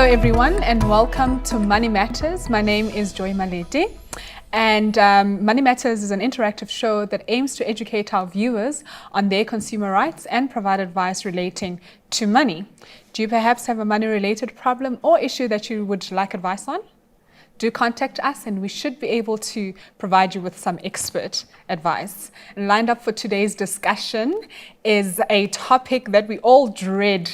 everyone, and welcome to Money Matters. My name is Joy Malete, and Money Matters is an interactive show that aims to educate our viewers on their consumer rights and provide advice relating to money. Do you perhaps have a money-related problem or issue that you would like advice on? Do contact us and we should be able to provide you with some expert advice. And lined up for today's discussion is a topic that we all dread.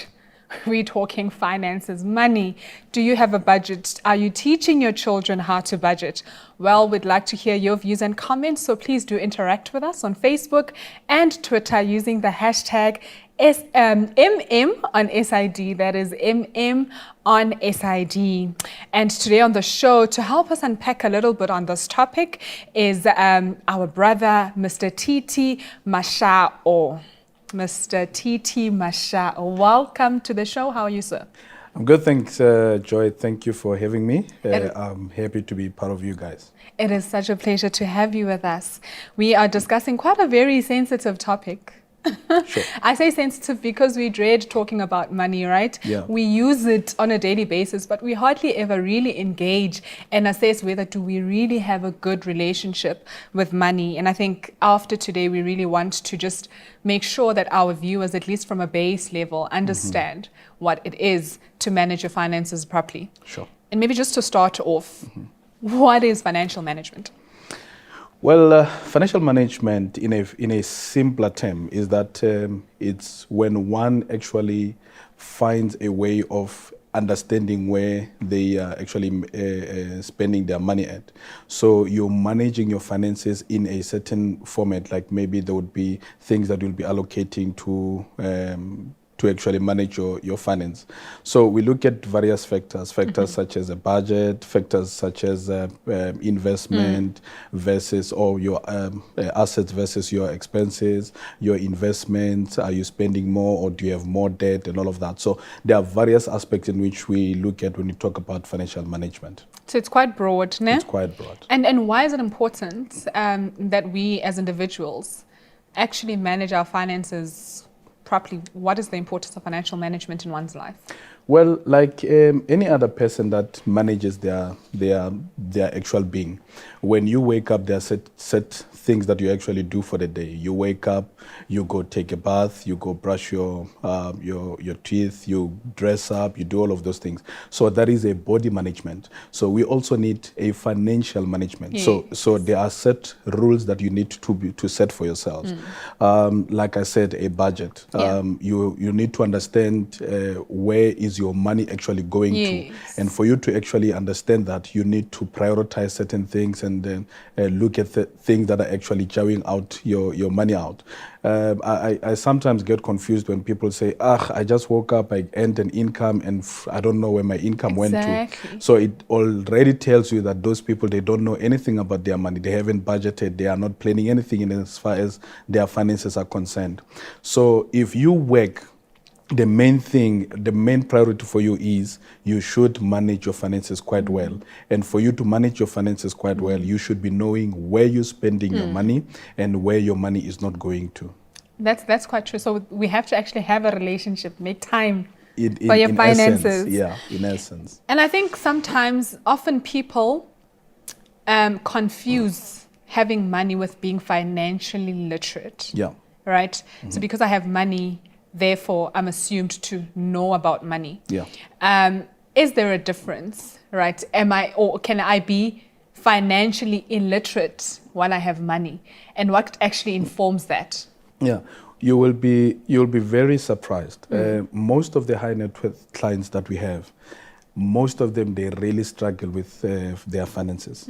We're talking finances, money. Do you have a budget? Are you teaching your children how to budget? Well, we'd like to hear your views and comments, so please do interact with us on Facebook and Twitter using the hashtag MM on SID, that is MM on SID. And today on the show, to help us unpack a little bit on this topic, is our brother, Mr. Titi Mashao. Mr. Titi Mashao, welcome to the show. How are you, sir? I'm good, thanks, Joy. Thank you for having me. I'm happy to be part of you guys. It is such a pleasure to have you with us. We are discussing quite a very sensitive topic. Sure. I say sensitive because we dread talking about money, right? Yeah. We use it on a daily basis, but we hardly ever really engage and assess whether do we really have a good relationship with money. And I think after today, we really want to just make sure that our viewers, at least from a base level, understand what it is to manage your finances properly. Sure. And maybe just to start off, what is financial management? Well, financial management, in a simpler term, is that it's when one actually finds a way of understanding where they are actually spending their money at. So you're managing your finances in a certain format, like maybe there would be things that you'll be allocating to actually manage your finance. So we look at various factors such as a budget, factors such as investment versus or your assets versus your expenses, your investments, are you spending more or do you have more debt and all of that. So there are various aspects in which we look at when we talk about financial management. So it's quite broad, ne? It's quite broad. And why is it important that we as individuals actually manage our finances properly? What is the importance of financial management in one's life? Well, like any other person that manages their actual being, when you wake up, there are set things that you actually do for the day. You wake up, you go take a bath, you go brush your teeth, you dress up, you do all of those things. So that is a body management. So we also need a financial management. Yes. So there are set rules that you need to set for yourselves. Like I said, a budget. You need to understand where is your money actually going to, and for you to actually understand that, you need to prioritize certain things and then look at the things that are actually chowing out your money out. I sometimes get confused when people say, I just woke up, I earned an income and I don't know where my income went to. So it already tells you that those people, they don't know anything about their money. They haven't budgeted. They are not planning anything in as far as their finances are concerned. So if you work, the main priority for you is you should manage your finances quite well. And for you to manage your finances quite well, you should be knowing where you're spending your money and where your money is not going to. That's quite true. So we have to actually have a relationship, make time for your finances. Essence, yeah, in essence. And I think often people confuse having money with being financially literate. Yeah. Right? So because I have money, therefore, I'm assumed to know about money. Yeah. Is there a difference, right? Can I be financially illiterate while I have money? And what actually informs that? Yeah, you'll be very surprised. Most of the high net worth clients that we have, most of them, they really struggle with their finances.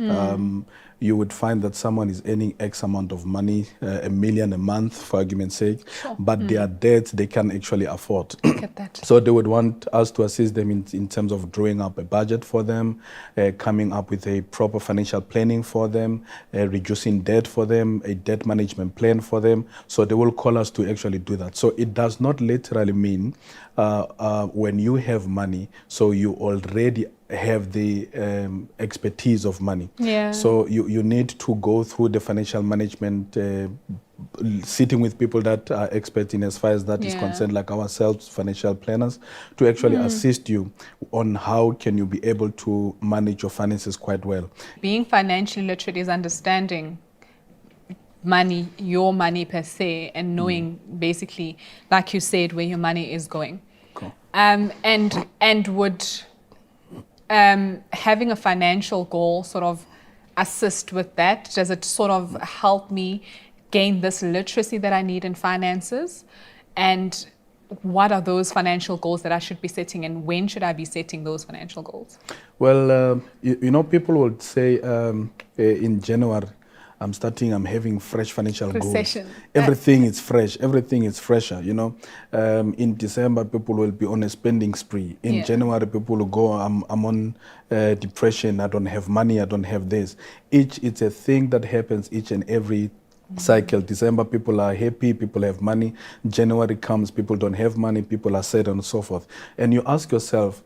You would find that someone is earning X amount of money, $1 million a month, for argument's sake, but their debts they can actually afford. Look at that. So they would want us to assist them in terms of drawing up a budget for them, coming up with a proper financial planning for them, reducing debt for them, a debt management plan for them. So they will call us to actually do that. So it does not literally mean when you have money, so you already have the expertise of money. Yeah. So you need to go through the financial management sitting with people that are experts in as far as that is concerned, like ourselves, financial planners, to actually assist you on how can you be able to manage your finances quite well. Being financially literate is understanding money, your money per se, and knowing basically, like you said, where your money is going. Cool. And would having a financial goal sort of assist with that? Does it sort of help me gain this literacy that I need in finances? And what are those financial goals that I should be setting, and when should I be setting those financial goals? Well, you know, people would say in January, I'm having fresh financial goals. Everything is fresh. Everything is fresher, you know. In December, people will be on a spending spree. In January, people will go, I'm on depression. I don't have money. I don't have this. It's a thing that happens each and every cycle. December, people are happy, people have money. January comes, people don't have money, people are sad and so forth. And you ask yourself,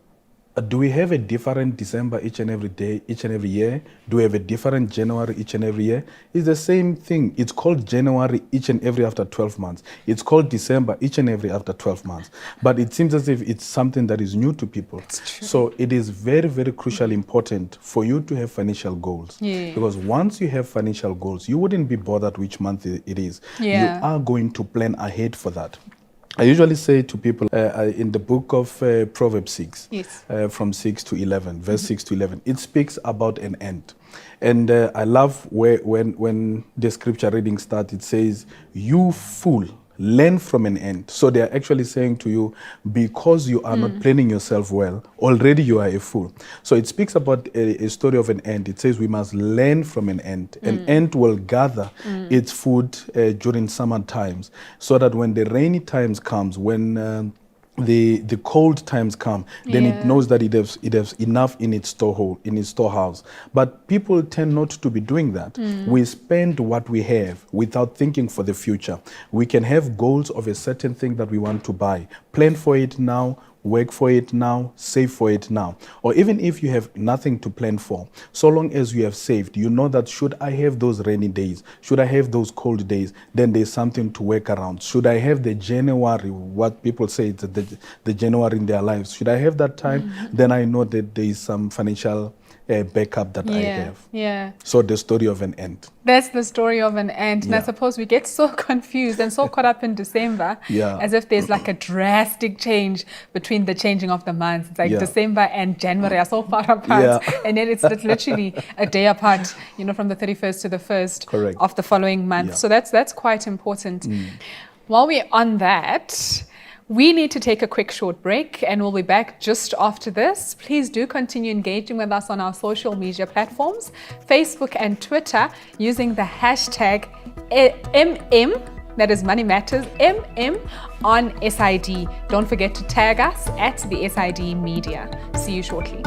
do we have a different December each and every day, each and every year? Do we have a different January each and every year? It's the same thing. It's called January each and every after 12 months. It's called December each and every after 12 months. But it seems as if it's something that is new to people. So it is very, very crucially important for you to have financial goals. Because once you have financial goals, you wouldn't be bothered which month it is. You are going to plan ahead for that. I usually say to people in the book of Proverbs 6, from 6 to 11, verse 6 to 11, it speaks about an end. And I love when the scripture reading starts, it says, "You fool, learn from an end." So they are actually saying to you, because you are not planning yourself well, already you are a fool. So it speaks about a story of an ant. It says we must learn from an ant. An ant will gather its food during summer times, so that when the rainy times comes, when the cold times come, then it knows that it has enough in its storehouse. But people tend not to be doing that. We spend what we have without thinking for the future. We can have goals of a certain thing that we want to buy, plan for it now, work for it now, save for it now. Or even if you have nothing to plan for, so long as you have saved, you know that should I have those rainy days, should I have those cold days, then there's something to work around. Should I have the January, what people say it's the January in their lives, should I have that time, then I know that there is some financial backup that I have. So the story of an ant. That's the story of an ant. And I suppose we get so confused and so caught up in December, as if there's like a drastic change between the changing of the months. It's like December and January are so far apart. And then it's literally a day apart, you know, from the 31st to the 1st of the following month. So that's quite important. While we're on that, we need to take a quick short break, and we'll be back just after this. Please do continue engaging with us on our social media platforms, Facebook and Twitter, using the hashtag MM, that is Money Matters, MM on SID. Don't forget to tag us at the SID Media. See you shortly.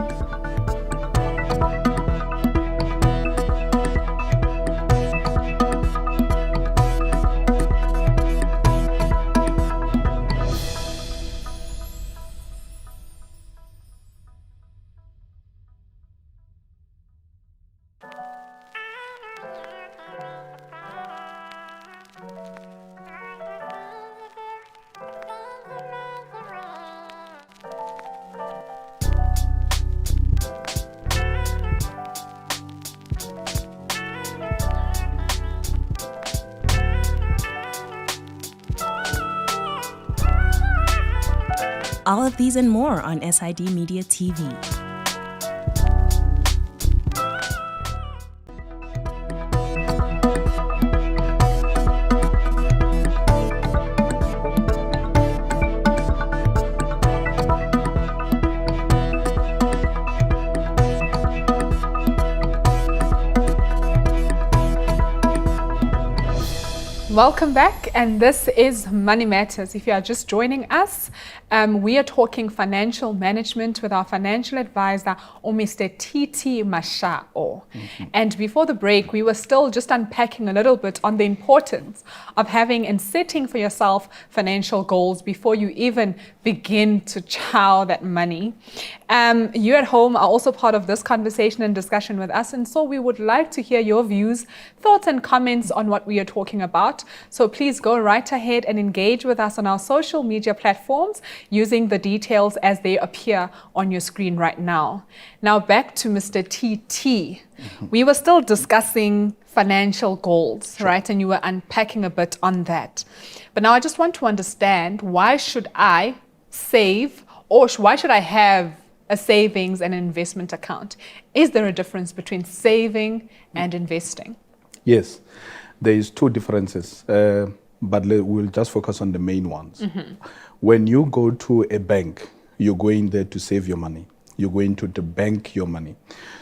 All of these and more on SID Media TV. Welcome back, and this is Money Matters. If you are just joining us, we are talking financial management with our financial advisor, Mr. Titi Mashao. And before the break, we were still just unpacking a little bit on the importance of having and setting for yourself financial goals before you even begin to chow that money. You at home are also part of this conversation and discussion with us, and so we would like to hear your views, thoughts and comments on what we are talking about. So please go right ahead and engage with us on our social media platforms using the details as they appear on your screen right now. Now back to Mr. TT. We were still discussing financial goals, right? And you were unpacking a bit on that. But now I just want to understand, why should I save, or why should I have a savings and investment account? Is there a difference between saving and investing? Yes, there is two differences, but we'll just focus on the main ones. When you go to a bank, you're going there to save your money. You're going to the bank your money.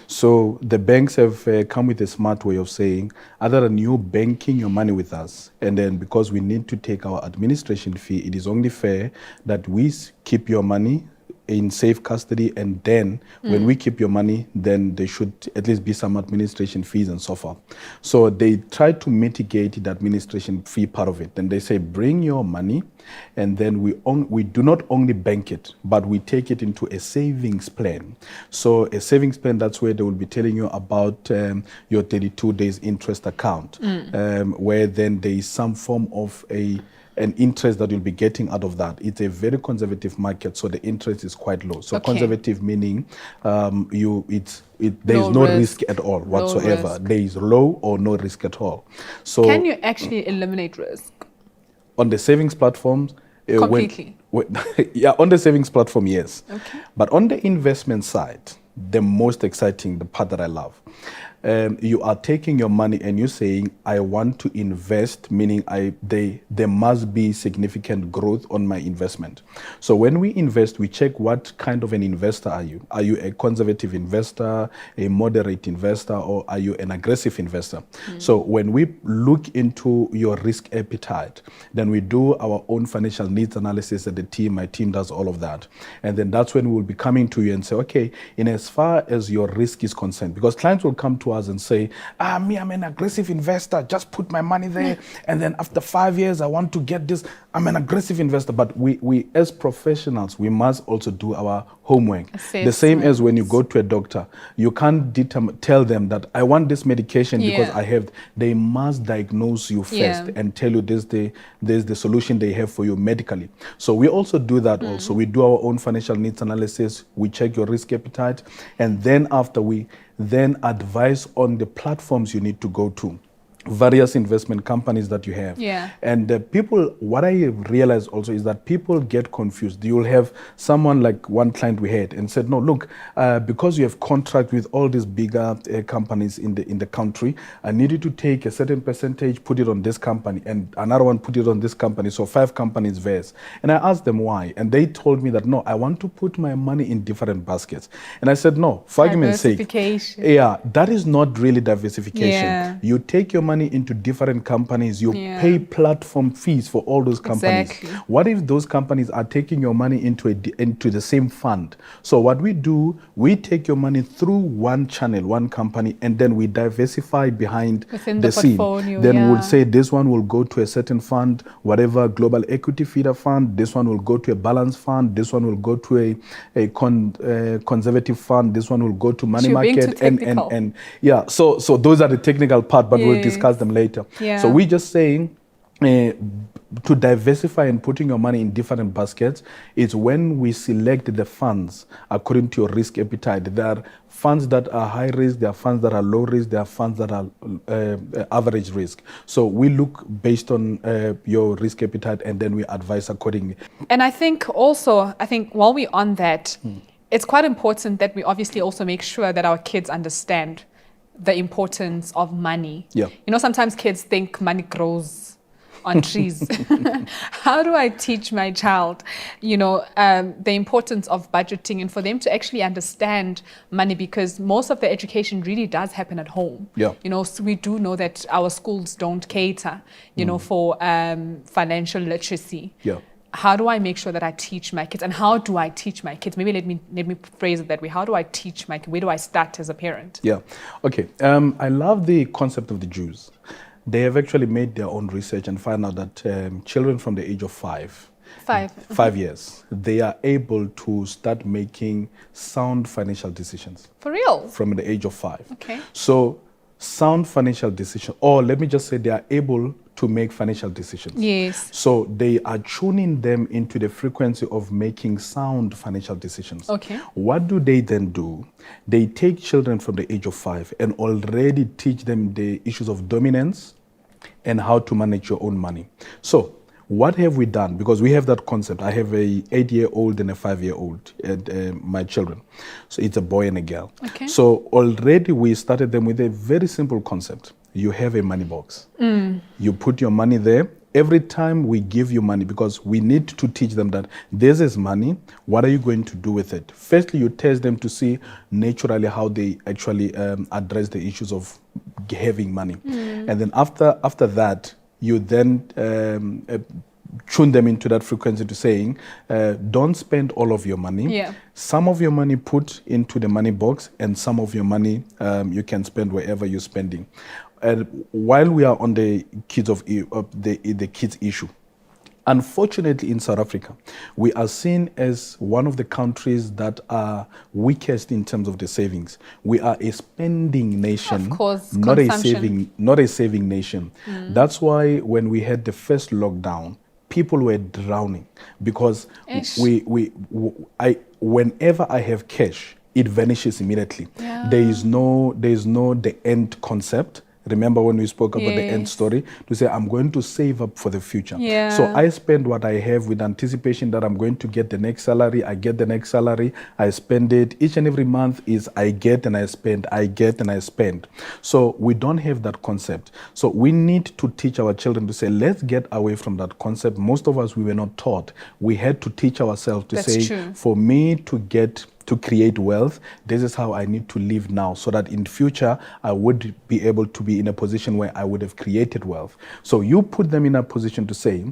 So the banks have come with a smart way of saying, other than you banking your money with us, and then because we need to take our administration fee, it is only fair that we keep your money in safe custody, and then when we keep your money, then there should at least be some administration fees and so forth. So they try to mitigate the administration fee part of it. And they say, bring your money, and then we do not only bank it, but we take it into a savings plan. So a savings plan, that's where they will be telling you about your 32 days interest account, where then there is some form of an interest that you'll be getting out of that. It's a very conservative market, so the interest is quite low. So conservative meaning there is no risk at all whatsoever. There is low or no risk at all. So can you actually eliminate risk? On the savings platforms, completely? Yeah, on the savings platform, yes. Okay. But on the investment side, the most exciting, the part that I love, you are taking your money and you're saying, I want to invest, meaning there must be significant growth on my investment. So when we invest, we check what kind of an investor are you? Are you a conservative investor, a moderate investor, or are you an aggressive investor? So when we look into your risk appetite, then we do our own financial needs analysis at the team. My team does all of that. And then that's when we'll be coming to you and say, okay, in as far as your risk is concerned, because clients will come to us and say, I'm an aggressive investor, just put my money there, and then after 5 years I want to get this. I'm an aggressive investor. But we as professionals, we must also do our homework. The same as when you go to a doctor, you can't tell them that I want this medication because I have. They must diagnose you first and tell you there's the solution they have for you medically. So we also do that also. We do our own financial needs analysis, we check your risk appetite, and then after we then advise on the platforms you need to go to, various investment companies that you have. And people, what I realize also is that people get confused. You'll have someone like one client we had and said, no, look, because you have contract with all these bigger companies in the country, I need you to take a certain percentage, put it on this company, and another one put it on this company. So 5 companies verse. And I asked them why, and they told me that no, I want to put my money in different baskets. And I said, no, for argument's sake, that is not really diversification. You take your money into different companies, you pay platform fees for all those companies. What if those companies are taking your money into the same fund? So what we do, we take your money through one channel, one company, and then we diversify behind within the scene. Then we'll say this one will go to a certain fund, whatever global equity feeder fund, this one will go to a balance fund, this one will go to a conservative fund, this one will go to money market, and so those are the technical part, but we'll discuss them later. So we're just saying to diversify and putting your money in different baskets is when we select the funds according to your risk appetite. There are funds that are high risk, there are funds that are low risk, there are funds that are average risk. So we look based on your risk appetite, and then we advise accordingly. And I think while we're on that, it's quite important that we obviously also make sure that our kids understand the importance of money. You know, sometimes kids think money grows on trees. How do I teach my child, the importance of budgeting, and for them to actually understand money? Because most of the education really does happen at home. So we do know that our schools don't cater, for financial literacy. How do I make sure that I teach my kids? And how do I teach my kids? Maybe let me phrase it that way. How do I teach my kids? Where do I start as a parent? Okay. I love the concept of the Jews. They have actually made their own research and found out that children from the age of 5, 5. 5 years, they are able to start making sound financial decisions For real? from the age of 5. Okay. So sound financial decision, or let me just say they are able to make financial decisions. Yes. So they are tuning them into the frequency of making sound financial decisions. Okay. What do they then do? They take children from the age of 5 and already teach them the issues of dominance and how to manage your own money. So what have we done? Because we have that concept. I have a 8-year-old and a 5-year-old, my children. So it's a boy and a girl. Okay. So already we started them with a very simple concept. You have a money box. You put your money there. Every time we give you money, because we need to teach them that this is money, what are you going to do with it? Firstly, you test them to see naturally how they actually address the issues of having money. And then after that, you then tune them into that frequency to saying, don't spend all of your money. Yeah. Some of your money put into the money box, and some of your money you can spend wherever you're spending. And while we are on the kids the kids issue, unfortunately in South Africa, we are seen as one of the countries that are weakest in terms of the savings. We are a spending nation, Of course, not a consumption. saving nation. That's why when we had the first lockdown, people were drowning because Ish. whenever I have cash, it vanishes immediately. Yeah. There is no the end concept. Remember when we spoke about the end Yes. story, to say I'm going to save up for the future. Yeah. So I spend what I have with anticipation that I'm going to get the next salary. I get the next salary, I spend it. Each and every month is I get and I spend, I get and I spend. So we don't have that concept. So we need to teach our children to say, let's get away from that concept. Most of us, we were not taught. We had to teach ourselves to That's say, true. for me to create wealth, this is how I need to live now, so that in future I would be able to be in a position where I would have created wealth. So you put them in a position to say,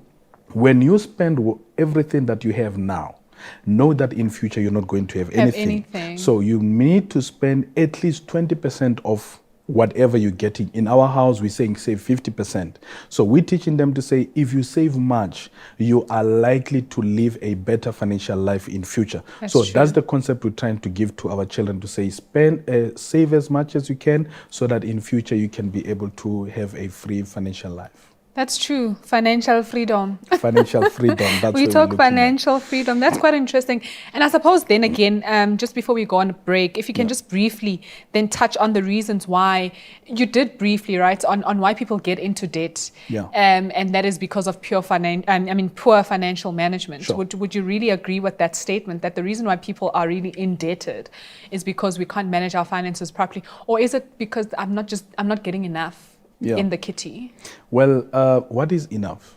when you spend everything that you have now, know that in future you're not going to have anything. So you need to spend at least 20% of whatever you're getting. In our house, we're saying save 50%. So we're teaching them to say, if you save much, you are likely to live a better financial life in future. That's so true. that's the concept we're trying to give to our children, to say, save as much as you can, so that in future you can be able to have a free financial life. That's true. Financial freedom. Financial freedom. That's We what talk we're looking at. financial freedom. That's quite interesting. And I suppose then again, just before we go on a break, if you can just briefly then touch on the reasons why you did briefly, right, on why people get into debt. Yeah. And that is because of poor financial management. Sure. Would you really agree with that statement, that the reason why people are really indebted is because we can't manage our finances properly? Or is it because I'm not getting enough in the kitty? Well, what is enough?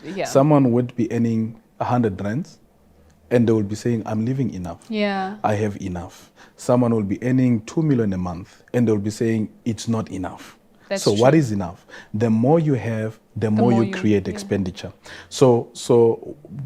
Yeah. Someone would be earning 100 rands and they will be saying, I'm living enough. Yeah. I have enough. Someone will be earning 2 million a month and they'll be saying, it's not enough. That's so true. what is enough? The more you have, the more you create expenditure. So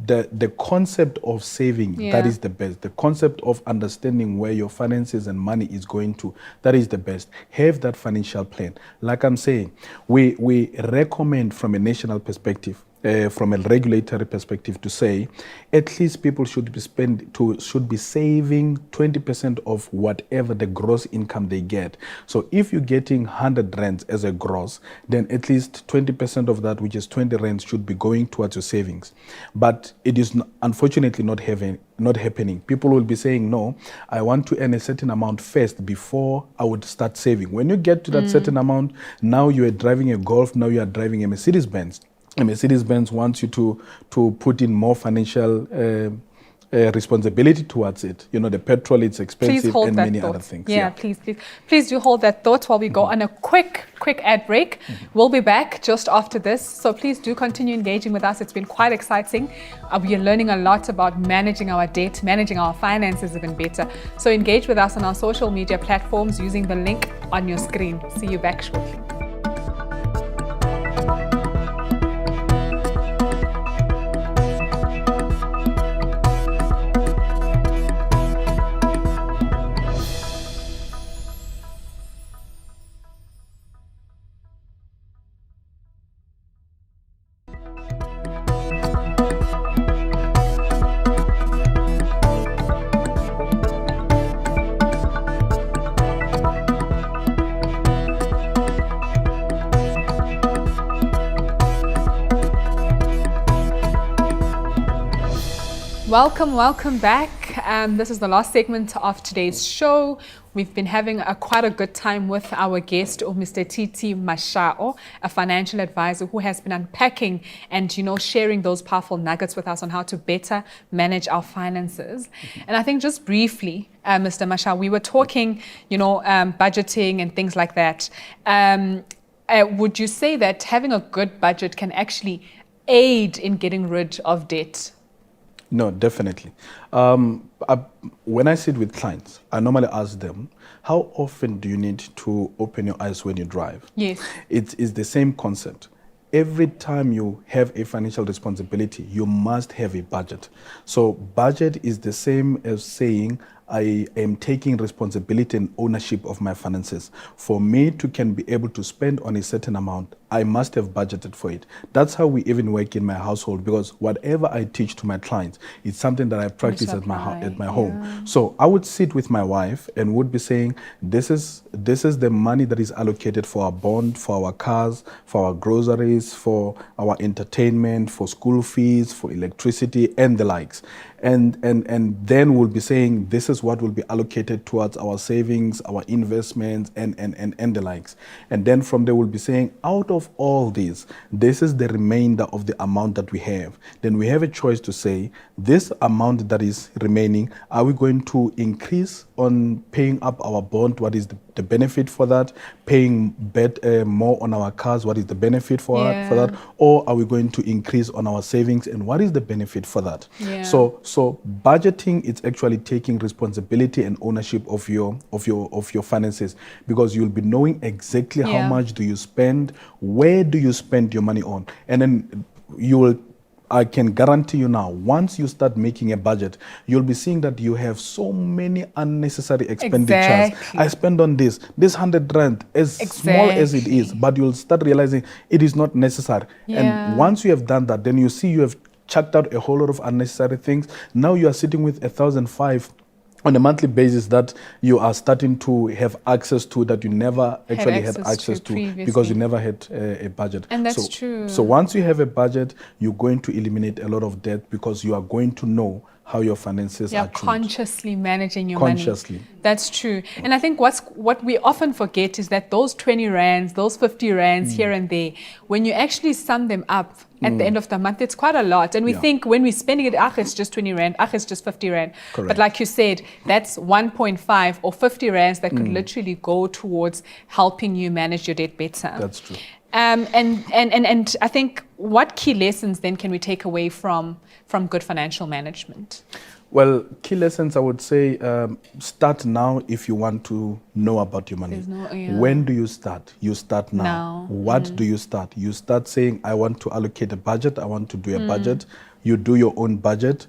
the concept of saving, that is the best. The concept of understanding where your finances and money is going to, that is the best. Have that financial plan. Like I'm saying, we recommend from a national perspective, from a regulatory perspective, to say at least people should be saving 20% of whatever the gross income they get. So if you're getting 100 rands as a gross, then at least 20% of that, which is 20 rands, should be going towards your savings. But it is unfortunately not happening. People will be saying, no, I want to earn a certain amount first before I would start saving. When you get to that certain amount, now you are driving a Golf, now you are driving a Mercedes-Benz. A Mercedes-Benz wants you to put in more financial responsibility towards it. You know, the petrol, it's expensive, and many other things. Yeah, please do hold that thought while we go on a quick ad break. We'll be back just after this, so please do continue engaging with us. It's been quite exciting. We are learning a lot about managing our debt, managing our finances even better. So engage with us on our social media platforms using the link on your screen. See you back shortly. Welcome back. This is the last segment of today's show. We've been having quite a good time with our guest, Mr. Titi Mashao, a financial advisor who has been unpacking and, sharing those powerful nuggets with us on how to better manage our finances. And I think just briefly, Mr. Mashao, we were talking, budgeting and things like that. Would you say that having a good budget can actually aid in getting rid of debt? No, definitely. When I sit with clients, I normally ask them, how often do you need to open your eyes when you drive? Yes. It is the same concept. Every time you have a financial responsibility, you must have a budget. So budget is the same as saying, I am taking responsibility and ownership of my finances. For me to can be able to spend on a certain amount, I must have budgeted for it. That's how we even work in my household, because whatever I teach to my clients, it's something that I practice at my home. So I would sit with my wife and would be saying, this is the money that is allocated for our bond, for our cars, for our groceries, for our entertainment, for school fees, for electricity and the likes. And then we'll be saying, this is what will be allocated towards our savings, our investments, and the likes. And then from there, we'll be saying, out of all these, this is the remainder of the amount that we have. Then we have a choice to say, this amount that is remaining, are we going to increase on paying up our bond? What is the benefit for that? Paying more on our cars? What is the benefit for that? Or are we going to increase on our savings? And what is the benefit for that? Yeah. So budgeting is actually taking responsibility and ownership of your finances, because you'll be knowing exactly how much do you spend, where do you spend your money on, and then I can guarantee you now, once you start making a budget, you'll be seeing that you have so many unnecessary expenditures. Exactly. I spend on this 100 rand, as small as it is, but you'll start realizing it is not necessary. And once you have done that, then you see you have chucked out a whole lot of unnecessary things. Now you are sitting with 1,005 on a monthly basis that you are starting to have access to, that you never actually had access to because you never had a budget. And that's true. So once you have a budget, you're going to eliminate a lot of debt, because you are going to know how your finances are consciously managing your money. That's true. And I think what we often forget is that those 20 rands, those 50 rands here and there, when you actually sum them up at the end of the month, it's quite a lot. And we think when we're spending it, it's just 20 rand, it's just 50 rand. Correct. But like you said, that's 1.5 or 50 rands that could literally go towards helping you manage your debt better. That's true. And I think, what key lessons then can we take away from good financial management? Well, key lessons, I would say, start now if you want to know about your money. When do you start? You start now. What do you start? You start saying, I want to allocate a budget. I want to do a budget. You do your own budget.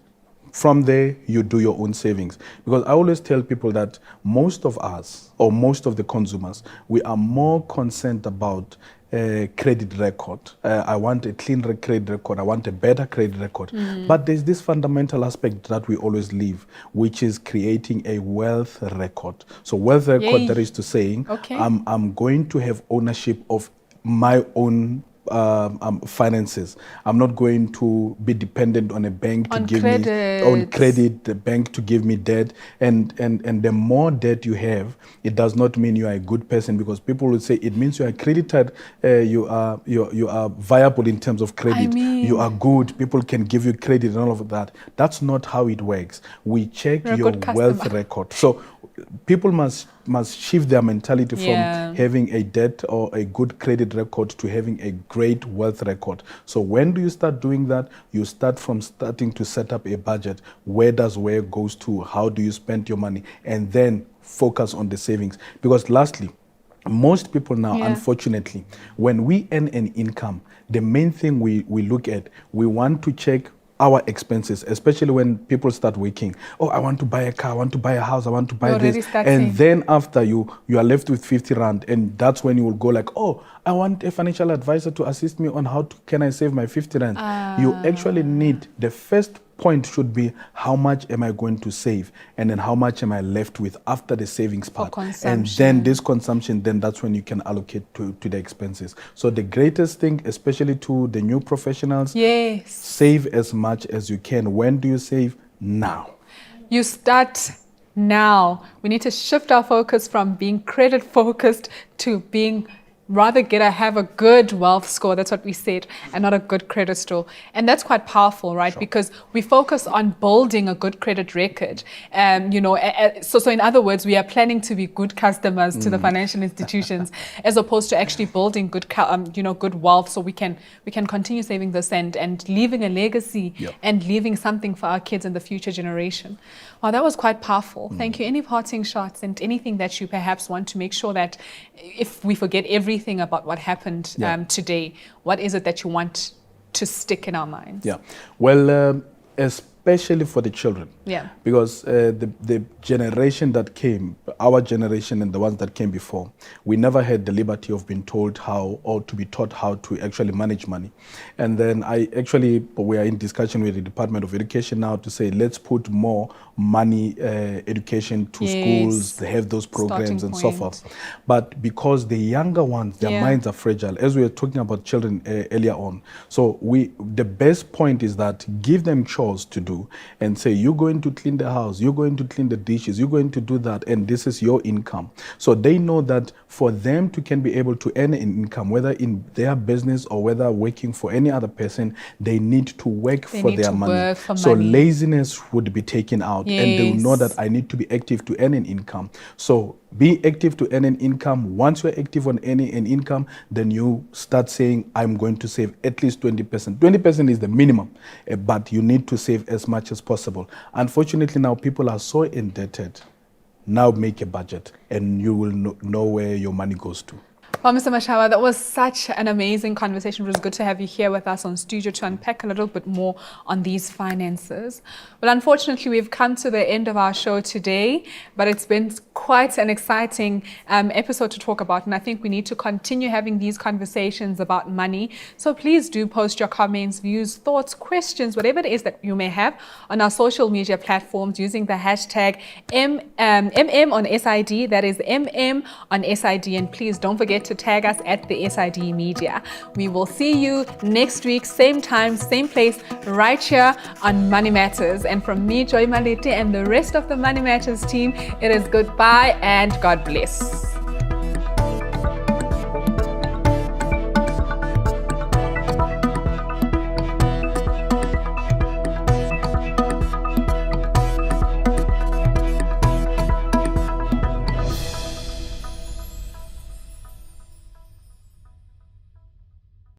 From there, you do your own savings. Because I always tell people that most of us, or most of the consumers, we are more concerned about credit record. I want a clean credit record. I want a better credit record. But there's this fundamental aspect that we always leave, which is creating a wealth record. So wealth record, that is to saying, I'm going to have ownership of my own finances. I'm not going to be dependent on a bank to give me on credit, the bank to give me debt. And the more debt you have, it does not mean you are a good person, because people will say it means you are credited, you are viable in terms of credit. You are good. People can give you credit and all of that. That's not how it works. We check your wealth record. So people must shift their mentality from having a debt or a good credit record to having a great wealth record. So when do you start doing that? You start from starting to set up a budget. Where goes to? How do you spend your money? And then focus on the savings. Because lastly, most people now, unfortunately, when we earn an income, the main thing we look at, we want to check our expenses, especially when people start working. Oh, I want to buy a car, I want to buy a house, I want to buy this. And then after you are left with 50 rand, and that's when you will go like, oh, I want a financial advisor to assist me on can I save my 50 rand. You actually need, the first point should be, how much am I going to save? And then how much am I left with after the savings part? And then this consumption, then that's when you can allocate to the expenses. So the greatest thing, especially to the new professionals, save as much as you can. When do you save? now. You start now. We need to shift our focus from being credit focused to being have a good wealth score. That's what we said, and not a good credit score. And that's quite powerful, right? Sure. Because we focus on building a good credit record. So in other words, we are planning to be good customers to the financial institutions, as opposed to actually building good wealth, so we can continue saving this and leaving a legacy and leaving something for our kids and the future generation. Wow, that was quite powerful. Thank you. Any parting shots and anything that you perhaps want to make sure that if we forget everything about what happened today, what is it that you want to stick in our minds? Yeah, well, especially for the children. Yeah. Because the generation that came, our generation and the ones that came before, we never had the liberty of being told how or to be taught how to actually manage money. And then we are in discussion with the Department of Education now to say, let's put more money education to schools, they have those programs and so forth. But because the younger ones, their minds are fragile, as we were talking about children earlier on. So the best point is that give them chores to do and say, you're going to clean the house, you're going to clean the dishes, you're going to do that, and this is your income. So they know that for them to can be able to earn an income, whether in their business or whether working for any other person, they need to work for their money. So laziness would be taken out, and they will know that I need to be active to earn an income. So be active to earn an income. Once you're active on earning an income, then you start saying, I'm going to save at least 20%. 20% is the minimum, but you need to save as much as possible. Unfortunately, now people are so indebted. Now make a budget and you will know where your money goes to. Well, Mr. Mashawa, that was such an amazing conversation. It was good to have you here with us on studio to unpack a little bit more on these finances. Well, unfortunately, we've come to the end of our show today, but it's been quite an exciting episode to talk about. And I think we need to continue having these conversations about money. So please do post your comments, views, thoughts, questions, whatever it is that you may have on our social media platforms using the hashtag MM on SID. That is MM on SID. And please don't forget to tag us at the SID Media. We will see you next week, same time, same place, right here on Money Matters. And from me, Joy Malete, and the rest of the Money Matters team, it is goodbye and God bless.